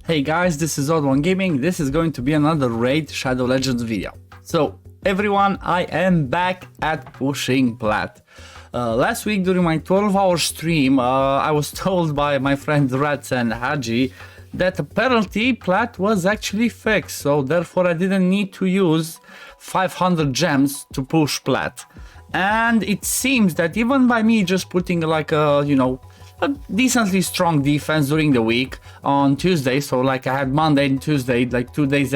Hey guys, this is OddOneGaming. This is going to be another Raid Shadow Legends video. So everyone, I am back at pushing plat. Last week during my 12-hour stream, I was told by my friends Rats and Haji that apparently plat was actually fixed, so therefore I didn't need to use 500 gems to push plat. And it seems that even by me just putting like a decently strong defense during the week on Tuesday, so like I had Monday and Tuesday, like 2 days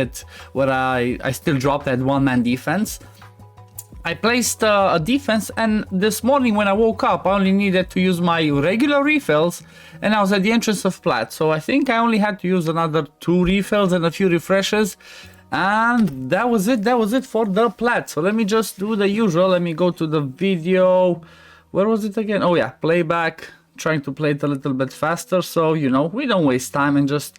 where I still dropped that one-man defense. I placed a defense, and this morning when I woke up I only needed to use my regular refills and I was at the entrance of plat, so I think I only had to use another 2 refills and a few refreshes, and that was it for the plat. So let me just do the usual. Let me go to the video. Where was it again? Oh yeah, playback. Trying to play it a little bit faster, so we don't waste time and just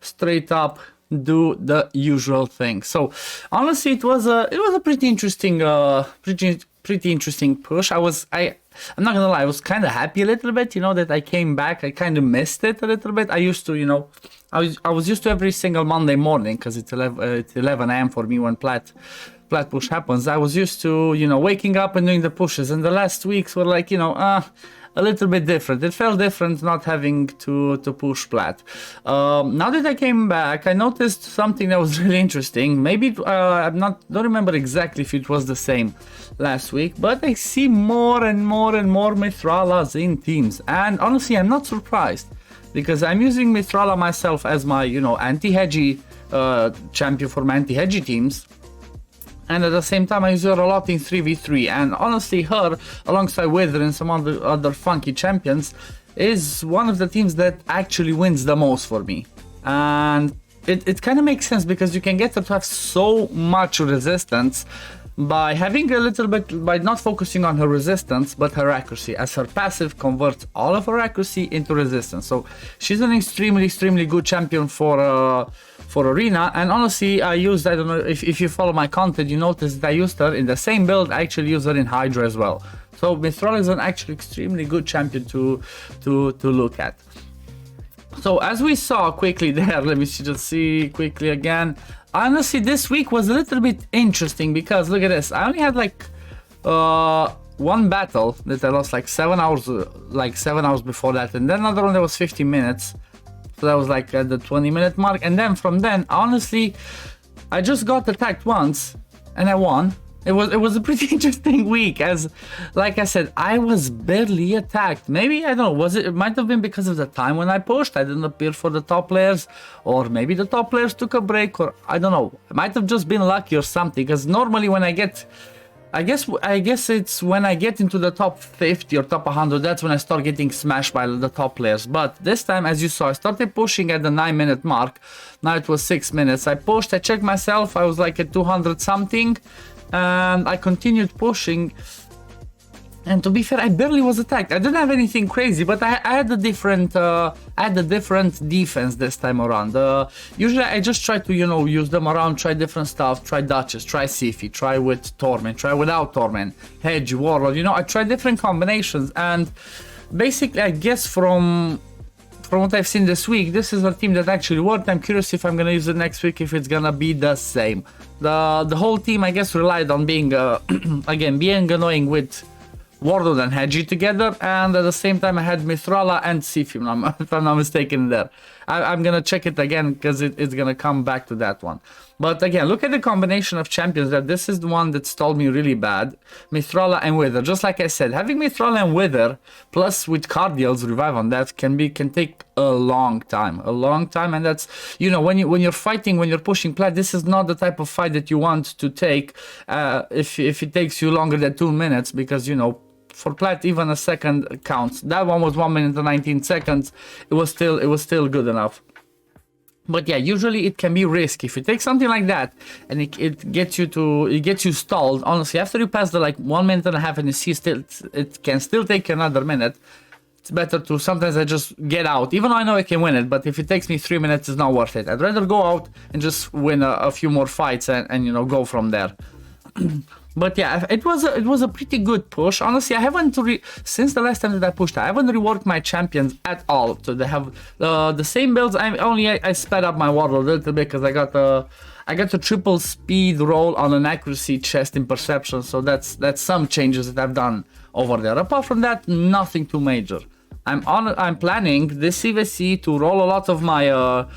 straight up do the usual thing. So honestly, it was a pretty interesting pretty interesting push. I'm not gonna lie, I was kind of happy a little bit, that I came back. I kind of missed it a little bit. I used to, I was used to every single Monday morning, because it's 11 a.m. for me when plat push happens. I was used to, waking up and doing the pushes, and the last weeks were like, a little bit different. It felt different not having to push plat. Now that I came back, I noticed something that was really interesting. Maybe don't remember exactly if it was the same last week, but I see more and more Mithralas in teams, and honestly I'm not surprised, because I'm using Mithrala myself as my anti-hedgy champion for my anti-hedgy teams. And at the same time I use her a lot in 3v3, and honestly her, alongside Wither and some other funky champions, is one of the teams that actually wins the most for me. And it kind of makes sense, because you can get her to have so much resistance by having by not focusing on her resistance but her accuracy, as her passive converts all of her accuracy into resistance. So she's an extremely good champion for arena. And honestly, I don't know if you follow my content, you notice that I used her in the same build. I actually use her in Hydra as well. So Mithral is an actually extremely good champion to look at. So as we saw quickly there, let me just see quickly again. Honestly, this week was a little bit interesting, because look at this. I only had like one battle that I lost like 7 hours, before that, and then another one that was 15 minutes. So that was like at the 20-minute mark, and then from then, honestly, I just got attacked once and I won. It was a pretty interesting week, as like I said, I was barely attacked. Maybe, I don't know, it might have been because of the time when I pushed. I didn't appear for the top players, or maybe the top players took a break, or I don't know. It might have just been lucky or something, because normally when I guess it's when I get into the top 50 or top 100, that's when I start getting smashed by the top players. But this time, as you saw, I started pushing at the 9-minute mark. Now it was 6 minutes. I pushed, I checked myself, I was like at 200 something, and I continued pushing. And to be fair, I barely was attacked. I didn't have anything crazy, but I had a different defense this time around. Usually I just try to use them around, try different stuff, try Duchess, try Siphi, try with Torment, try without Torment, Hedge, Warlord. I try different combinations, and basically I guess from what I've seen this week, this is a team that actually worked. I'm curious if I'm gonna use it next week, if it's gonna be the same. The whole team, I guess, relied on being again being annoying with Warlord and Hedgie together, and at the same time I had Mithrala and Siphi, if I'm not mistaken there. I'm gonna check it again, because it's gonna come back to that one. But again, look at the combination of champions. That this is the one that stalled me really bad. Mithrala and Wither. Just like I said, having Mithrala and Wither plus with Cardial's revive on that can take a long time, and that's when you're fighting, when you're pushing plat, this is not the type of fight that you want to take if it takes you longer than 2 minutes, because for plat even a second counts. That one was 1 minute and 19 seconds. It was still good enough. But yeah, usually it can be risky if you take something like that and it gets you stalled. Honestly, after you pass the 1 minute and a half and you see it can still take another minute, it's better to sometimes I just get out, even though I know I can win it. But if it takes me 3 minutes, it's not worth it. I'd rather go out and just win a few more fights and go from there. But yeah, it was a pretty good push. Honestly, I haven't since the last time that I pushed, I haven't reworked my champions at all. So they have the same builds. I sped up my water a little bit because I got a triple speed roll on an accuracy chest in perception. So that's some changes that I've done over there. Apart from that, nothing too major. I'm planning this CVC to roll a lot of my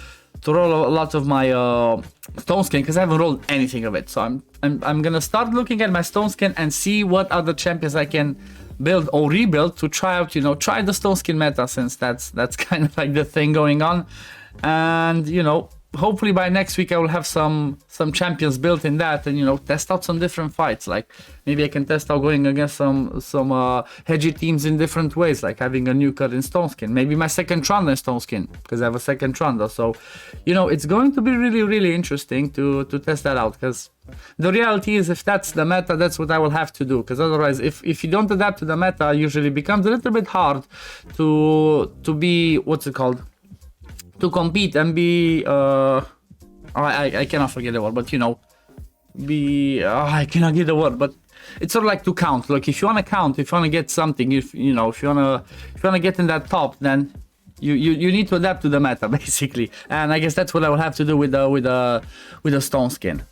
stone skin because I haven't rolled anything of it. So I'm gonna start looking at my stone skin and see what other champions I can build or rebuild to try out, try the stone skin meta, since that's kind of like the thing going on. And hopefully by next week I will have some champions built in that, and test out some different fights. Like maybe I can test out going against some hedgy teams in different ways, like having a nuker in stone skin, maybe my second Trunda in stone skin because I have a second Trunda. So it's going to be really, really interesting to test that out, because the reality is, if that's the meta, that's what I will have to do, because otherwise if you don't adapt to the meta, usually it becomes a little bit hard to be, what's it called, to compete and be I cannot forget the word, but I cannot get the word, but it's sort of like to count. Like if you want to count, if you want to get something, if you want to get in that top, then you need to adapt to the meta basically. And I guess that's what I will have to do with the stone skin.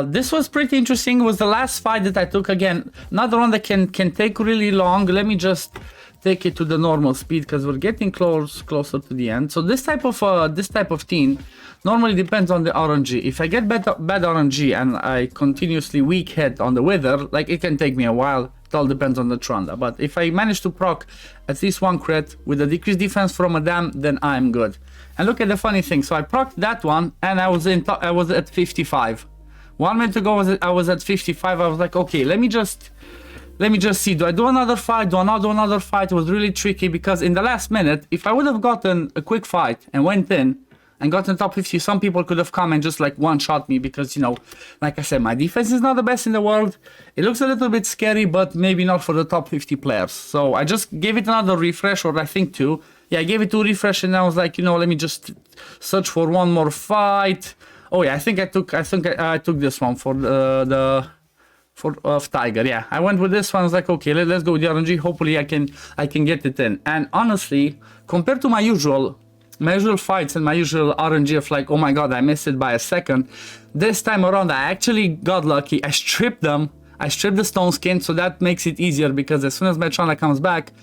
This was pretty interesting. It was the last fight that I took. Again, another one that can take really long. Let me just take it to the normal speed because we're getting closer to the end. So this type of team normally depends on the RNG. If I get bad RNG and I continuously weak hit on the wither, like it can take me a while. It all depends on the Trunda. But if I manage to proc at least one crit with a decreased defense from a dam, then I'm good. And look at the funny thing. So I procced that one and I was at 55. 1 minute ago I was at 55. I was like, okay, let me just see, do I do another fight? Do I not do another fight? It was really tricky because in the last minute, if I would have gotten a quick fight and went in and gotten top 50, some people could have come and just like one-shot me because, like I said, my defense is not the best in the world. It looks a little bit scary, but maybe not for the top 50 players. So I just gave it another refresh, or I think two. Yeah, I gave it 2 refresh and I was like, let me just search for one more fight. Oh yeah, I think I took this one for of Tiger. Yeah, I went with this one. I was like, okay, let's go with the RNG. Hopefully I can get it in. And honestly, compared to my usual fights and my usual RNG of like, oh my god, I missed it by a second, this time around I actually got lucky. I stripped the stone skin, so that makes it easier because as soon as my Trunda comes back,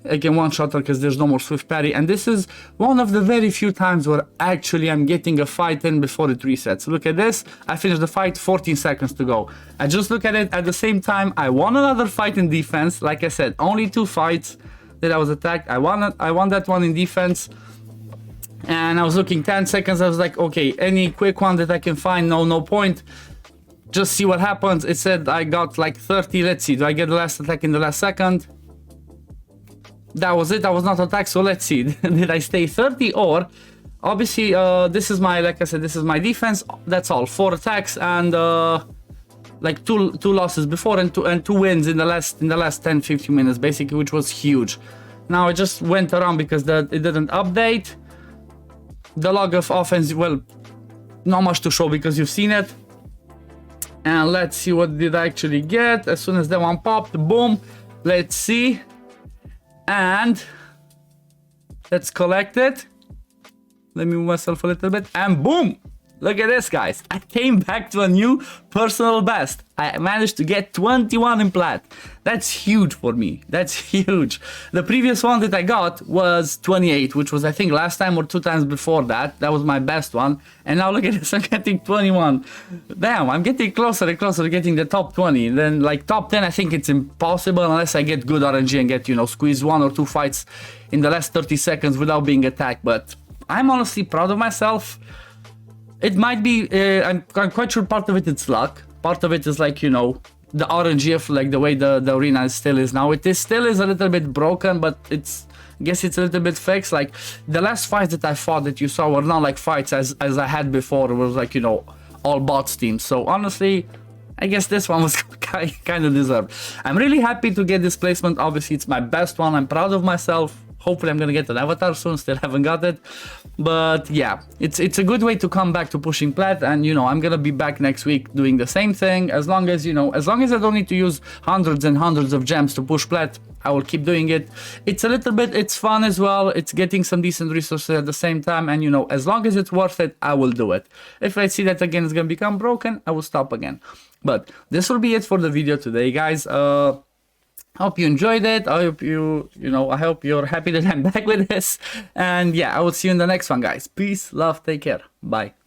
I can one-shot her because there's no more swift parry. And this is one of the very few times where actually I'm getting a fight in before it resets. Look at this. I finished the fight, 14 seconds to go. I just look at it. At the same time, I won another fight in defense. Like I said, only 2 fights that I was attacked. I won that one in defense. And I was looking 10 seconds. I was like, okay, any quick one that I can find, no point. Just see what happens. It said I got like 30. Let's see. Do I get the last attack in the last second? That was it. I was not attacked, so let's see. Did I stay 30 or obviously this is my, like I said, this is my defense. That's all. 4 attacks and like two losses before and two wins in the last 10-15 minutes basically, which was huge. Now I just went around because it didn't update. The log of offense, well, not much to show because you've seen it. And let's see what did I actually get. As soon as that one popped, boom. Let's see. And let's collect it. Let me move myself a little bit and boom. Look at this, guys. I came back to a new personal best. I managed to get 21 in plat. That's huge for me. That's huge. The previous one that I got was 28, which was I think last time or 2 times before that. That was my best one. And now look at this, I'm getting 21. Damn, I'm getting closer and closer to getting the top 20. Then like top 10, I think it's impossible unless I get good RNG and get, squeeze 1 or 2 fights in the last 30 seconds without being attacked. But I'm honestly proud of myself. It might be, I'm quite sure part of it is luck. Part of it is like, the RNG of like the way the arena still is now. It still is a little bit broken, but I guess it's a little bit fixed. Like the last fights that I fought that you saw were not like fights as I had before. It was like, all bots teams. So honestly, I guess this one was kind of deserved. I'm really happy to get this placement. Obviously, it's my best one. I'm proud of myself. Hopefully I'm gonna get an avatar soon, still haven't got it. But yeah, it's a good way to come back to pushing plat, and you know, I'm gonna be back next week doing the same thing. As long as, you know, as long as I don't need to use hundreds and hundreds of gems to push plat, I will keep doing it. It's a little bit, it's fun as well. It's getting some decent resources at the same time, and you know, as long as it's worth it, I will do it. If I see that again it's gonna become broken, I will stop again. But this will be it for the video today, guys. Hope you enjoyed it. I hope I hope you're happy that I'm back with this. And yeah, I will see you in the next one, guys. Peace, love, take care. Bye.